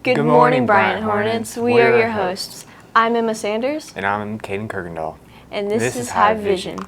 Good morning, Bryant Hornets. We are your hosts. I'm Emma Sanders. And I'm Caden Kirkendall. And this is Hive Vision.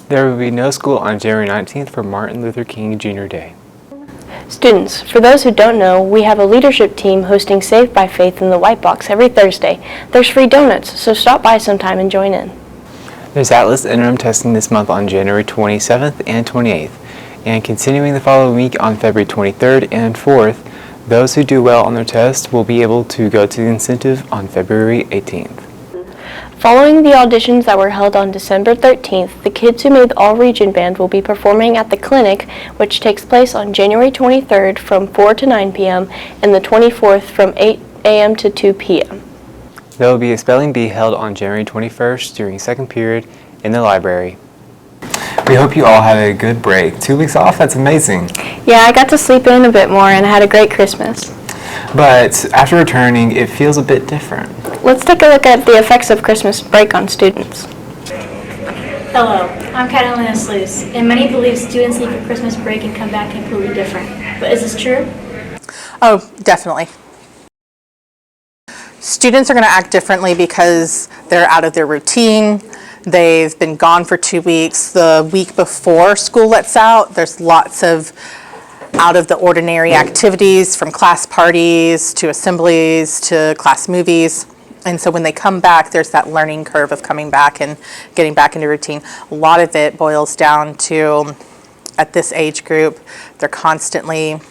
There will be no school on January 19th for Martin Luther King Jr. Day. Students, for those who don't know, we have a leadership team hosting Saved by Faith in the White Box every Thursday. There's free donuts, so stop by sometime and join in. There's Atlas interim testing this month on January 27th and 28th, and continuing the following week on February 23rd and 4th. Those who do well on their test will be able to go to the incentive on February 18th. Following the auditions that were held on December 13th, the kids who made the All-Region Band will be performing at the clinic, which takes place on January 23rd from 4 to 9 p.m. and the 24th from 8 a.m. to 2 p.m. There will be a spelling bee held on January 21st during second period in the library. We hope you all had a good break. 2 weeks off? That's amazing. Yeah, I got to sleep in a bit more and I had a great Christmas. But after returning, it feels a bit different. Let's take a look at the effects of Christmas break on students. Hello, I'm Catalina Sluice, and many believe students leave for Christmas break and come back completely different. But is this true? Oh, definitely. Students are going to act differently because they're out of their routine. They've been gone for 2 weeks. The week before school lets out, there's lots of out of the ordinary activities, from class parties to assemblies to class movies. And so when they come back, there's that learning curve of coming back and getting back into routine. A lot of it boils down to, at this age group, they're constantly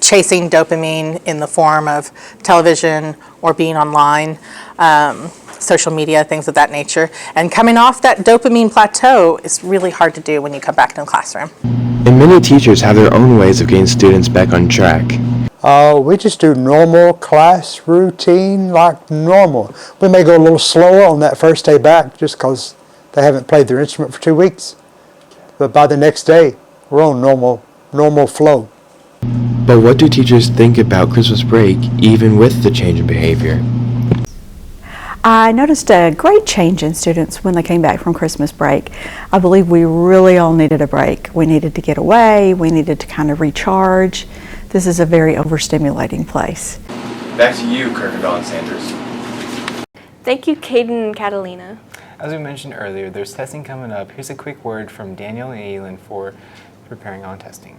chasing dopamine in the form of television or being online, social media, things of that nature. And coming off that dopamine plateau is really hard to do when you come back into the classroom. And many teachers have their own ways of getting students back on track. We just do normal class routine like normal. We may go a little slower on that first day back just because they haven't played their instrument for 2 weeks. But by the next day, we're on normal flow. But what do teachers think about Christmas break, even with the change in behavior? I noticed a great change in students when they came back from Christmas break. I believe we really all needed a break. We needed to get away, we needed to kind of recharge. This is a very overstimulating place. Back to you, Kirkendall and Sanders. Thank you, Caden and Catalina. As we mentioned earlier, there's testing coming up. Here's a quick word from Daniel and Elin for preparing on testing.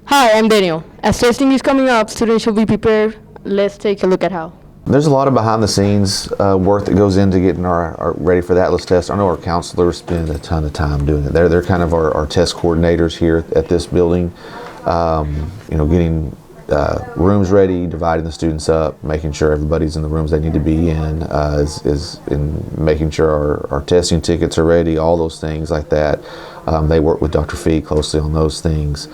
Hi, I'm Daniel. As testing is coming up, students should be prepared. Let's take a look at how. There's a lot of behind-the-scenes work that goes into getting our ready for the Atlas test. I know our counselors spend a ton of time doing it. They're kind of our test coordinators here at this building. Getting rooms ready, dividing the students up, making sure everybody's in the rooms they need to be in, is in making sure our testing tickets are ready, all those things like that. They work with Dr. Fee closely on those things.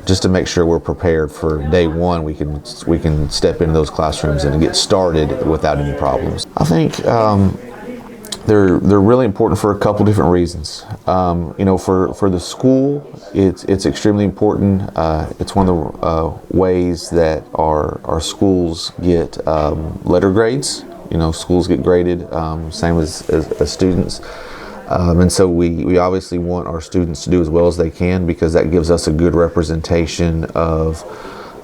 Just to make sure we're prepared for day one, we can step into those classrooms and get started without any problems. I think they're really important for a couple different reasons. For the school, it's extremely important. It's one of the ways that our schools get letter grades. Schools get graded, same as students. And so we obviously want our students to do as well as they can, because that gives us a good representation of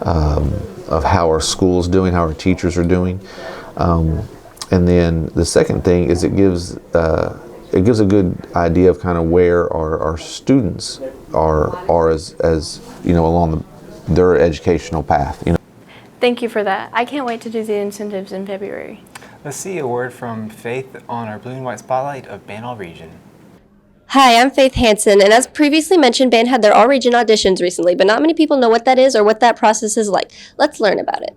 how our school's doing, how our teachers are doing. And then the second thing is it gives a good idea of kind of where our students are as along their educational path. Thank you for that. I can't wait to do the incentives in February. Let's see a word from Faith on our Blue and White Spotlight of Banal Region. Hi, I'm Faith Hansen, and as previously mentioned, band had their all-region auditions recently, but not many people know what that is or what that process is like. Let's learn about it.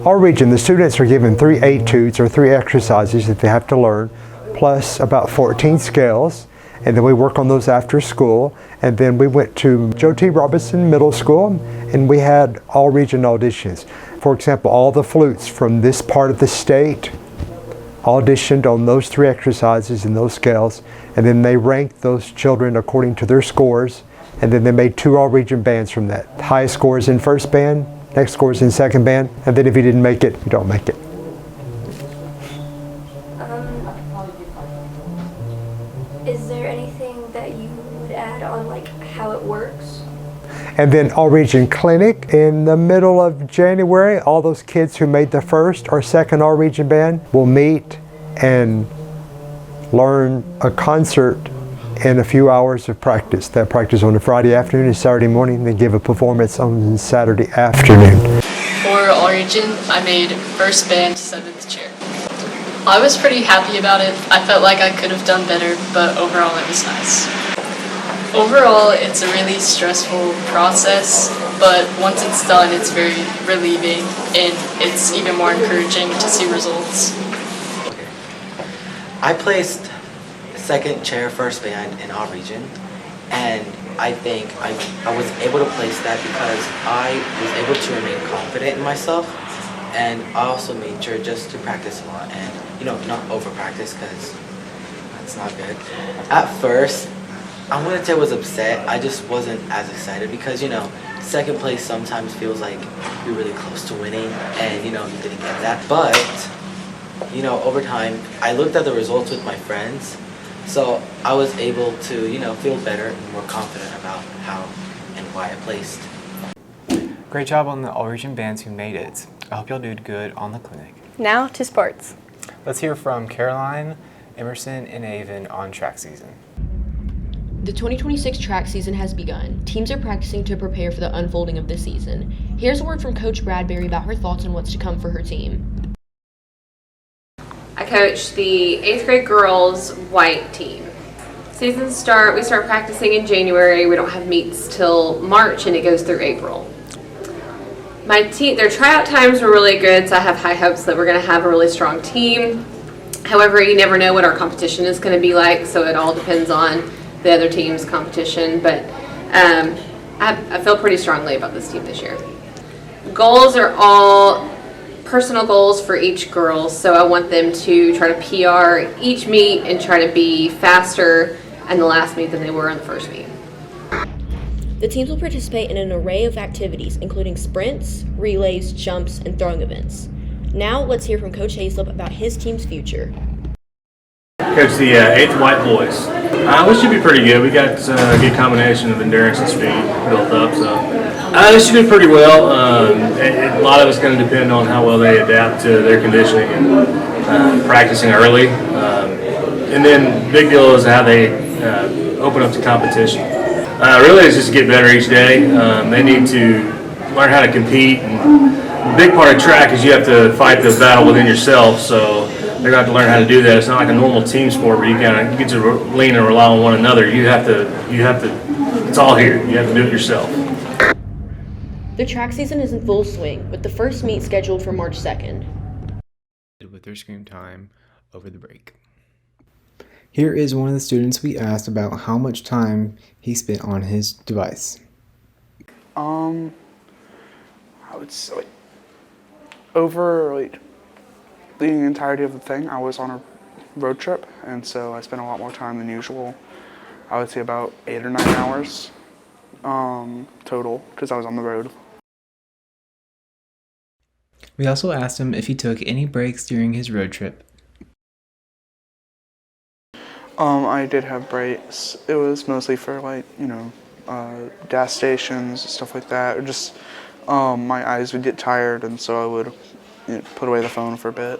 All region, the students are given 3 etudes or 3 exercises that they have to learn, plus about 14 scales, and then we work on those after school. And then we went to Joe T. Robinson Middle School, and we had all region auditions. For example, all the flutes from this part of the state auditioned on those 3 exercises and those scales, and then they ranked those children according to their scores, and then they made 2 all-region bands from that. Highest scores in first band, next scores in second band, and then if you didn't make it, you don't make it. Is there anything that you would add on like how it works? And then all-region clinic in the middle of January. All those kids who made the first or second all-region band will meet and learn a concert in a few hours of practice. They'll practice on a Friday afternoon and Saturday morning, then give a performance on Saturday afternoon. For all region, I made first band, 7th chair. I was pretty happy about it. I felt like I could have done better, but overall it was nice. Overall, it's a really stressful process, but once it's done, it's very relieving, and it's even more encouraging to see results. I placed second chair first band in all region, and I think I was able to place that because I was able to remain confident in myself, and I also made sure just to practice a lot and, not over practice because that's not good. At first, I wouldn't say I was upset, I just wasn't as excited because, second place sometimes feels like you're really close to winning and, you didn't get that. But, over time, I looked at the results with my friends, so I was able to, feel better and more confident about how and why I placed. Great job on the all-region bands who made it. I hope y'all did good on the clinic. Now to sports. Let's hear from Caroline, Emerson, and Avon on track season. The 2026 track season has begun. Teams are practicing to prepare for the unfolding of the season. Here's a word from Coach Bradbury about her thoughts on what's to come for her team. I coach the 8th grade girls white team. We start practicing in January. We don't have meets till March and it goes through April. My team, their tryout times were really good, so I have high hopes that we're going to have a really strong team. However, you never know what our competition is going to be like, so it all depends on the other team's competition, but I feel pretty strongly about this team this year. Goals are all personal goals for each girl, so I want them to try to PR each meet and try to be faster in the last meet than they were in the first meet. The teams will participate in an array of activities, including sprints, relays, jumps, and throwing events. Now let's hear from Coach Hazlip about his team's future. Coach the 8th white boys. We should be pretty good. We got a good combination of endurance and speed built up, so they should do pretty well. A lot of it's going to depend on how well they adapt to their conditioning and practicing early. And then big deal is how they open up to competition. Really, it's just to get better each day. They need to learn how to compete. And the big part of track is you have to fight the battle within yourself. So they're going to have to learn how to do that. It's not like a normal team sport where you get to lean and rely on one another. You have to. It's all here. You have to do it yourself. The track season is in full swing, with the first meet scheduled for March 2nd. With their screen time over the break. Here is one of the students we asked about how much time he spent on his device. I would say over the entirety of the thing, I was on a road trip, and so I spent a lot more time than usual. I would say about 8 or 9 hours total, because I was on the road. We also asked him if he took any breaks during his road trip. I did have breaks. It was mostly for gas stations, stuff like that. Or just my eyes would get tired, and so I would put away the phone for a bit.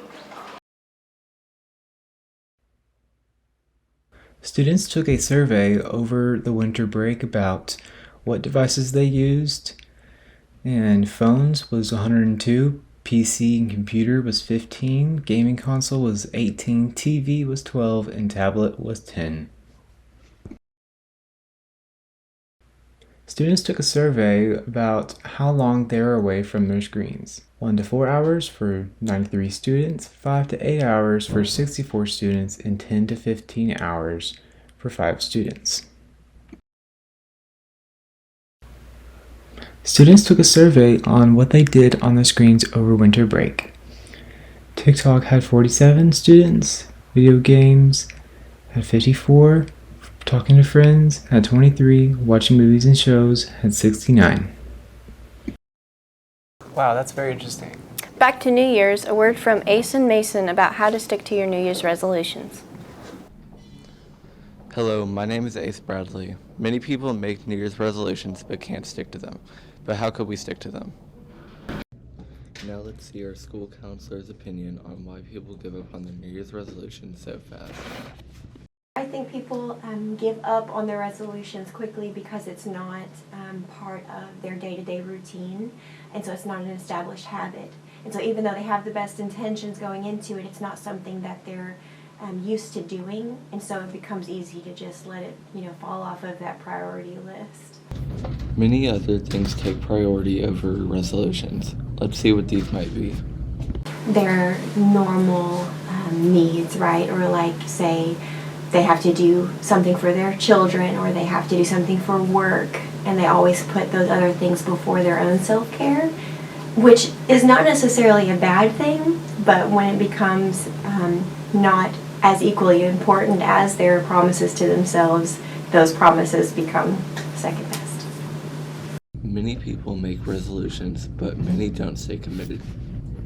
Students took a survey over the winter break about what devices they used, and phones was 102, PC and computer was 15, gaming console was 18, TV was 12, and tablet was 10. Students took a survey about how long they were away from their screens. 1 to 4 hours for 93 students, 5 to 8 hours for 64 students, and 10 to 15 hours for 5 students. Students took a survey on what they did on the screens over winter break. TikTok had 47 students, video games had 54, talking to friends had 23, watching movies and shows had 69. Wow, that's very interesting. Back to New Year's, a word from Ace and Mason about how to stick to your New Year's resolutions. Hello, my name is Ace Bradley. Many people make New Year's resolutions but can't stick to them. But how could we stick to them? Now let's see our school counselor's opinion on why people give up on their New Year's resolutions so fast. I think people give up on their resolutions quickly because it's not part of their day-to-day routine, and so it's not an established habit. And so even though they have the best intentions going into it, it's not something that they're used to doing, and so it becomes easy to just let it, fall off of that priority list. Many other things take priority over resolutions. Let's see what these might be. Their normal needs, right? Or like, say, they have to do something for their children, or they have to do something for work, and they always put those other things before their own self-care, which is not necessarily a bad thing, but when it becomes not as equally important as their promises to themselves, those promises become second best. Many people make resolutions, but many don't stay committed.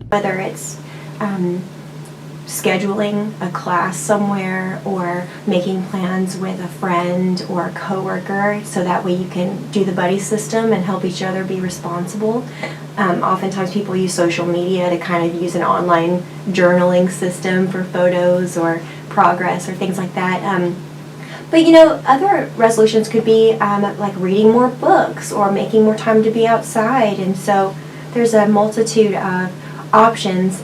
Whether it's scheduling a class somewhere, or making plans with a friend or a coworker so that way you can do the buddy system and help each other be responsible. Oftentimes people use social media to kind of use an online journaling system for photos or progress or things like that. But other resolutions could be like reading more books or making more time to be outside, and so there's a multitude of options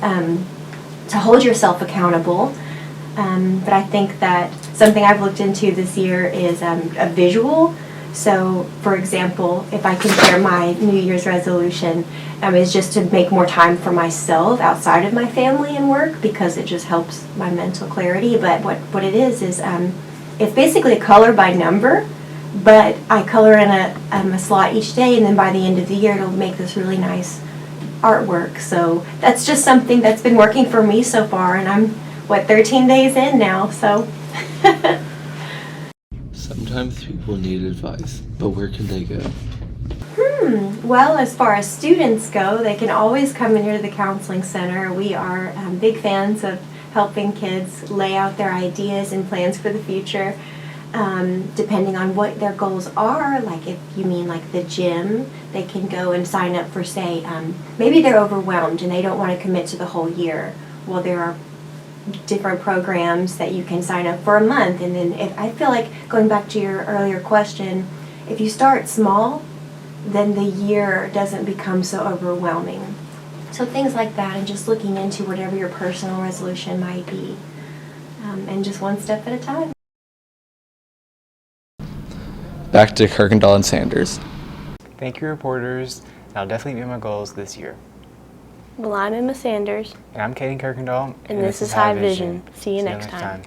to hold yourself accountable. But I think that something I've looked into this year is a visual. So, for example, if I compare my New Year's resolution, is just to make more time for myself outside of my family and work, because it just helps my mental clarity. But what it is it's basically a color by number, but I color in a slot each day, and then by the end of the year it'll make this really nice artwork. So that's just something that's been working for me so far, and I'm 13 days in now, so. Sometimes people need advice, but where can they go? Well, as far as students go, they can always come in here to the counseling center. We are big fans of helping kids lay out their ideas and plans for the future. Depending on what their goals are, like if you mean like the gym, they can go and sign up for, say, maybe they're overwhelmed and they don't want to commit to the whole year. Well, there are different programs that you can sign up for a month, and then if I feel like, going back to your earlier question, if you start small, then the year doesn't become so overwhelming. So things like that, and just looking into whatever your personal resolution might be, and just one step at a time. Back to Kirkendall and Sanders. Thank you, reporters. I'll definitely meet my goals this year. Well, I'm Emma Sanders. And I'm Kaden Kirkendall. And this is Hive Vision. See you next time.